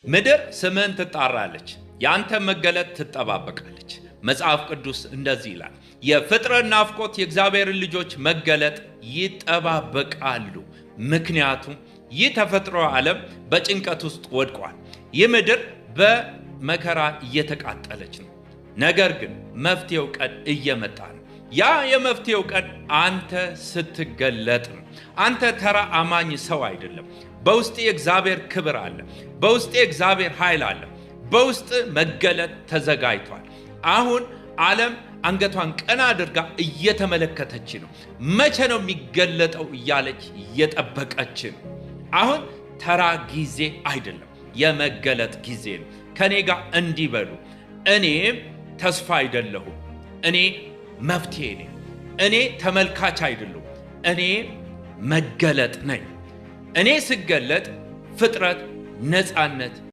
ምድር ስምህን ትጣራለች፣ ያንተ መገለጥ ትጠባበቃለች። መጽሐፍ ቅዱስ እንደዚህ ይላል፣ የፍጥረት ናፍቆት የእግዚአብሔርን ልጆች መገለጥ ይጠባበቃሉ። ምክንያቱም ይህ ተፈጥሮ ዓለም በጭንቀት ውስጥ ወድቋል። ይህ ምድር በመከራ እየተቃጠለች ነው። ነገር ግን መፍትሄው ቀን እየመጣ ነው። ያ የመፍትሄው ቀን አንተ ስትገለጥ ነው። አንተ ተራ አማኝ ሰው አይደለም። በውስጥ የእግዚአብሔር ክብር አለ። በውስጥ የእግዚአብሔር ኃይል አለ። በውስጥ መገለጥ ተዘጋጅቷል። አሁን ዓለም አንገቷን ቀና አድርጋ እየተመለከተች ነው። መቼ ነው የሚገለጠው እያለች እየጠበቀች ነው። አሁን ተራ ጊዜ አይደለም፣ የመገለጥ ጊዜ ነው። ከኔ ጋር እንዲህ በሉ፣ እኔ ተስፋ አይደለሁም፣ እኔ መፍትሄ ነኝ። እኔ ተመልካች አይደለሁም፣ እኔ መገለጥ ነኝ። እኔ ስገለጥ ፍጥረት ነፃነት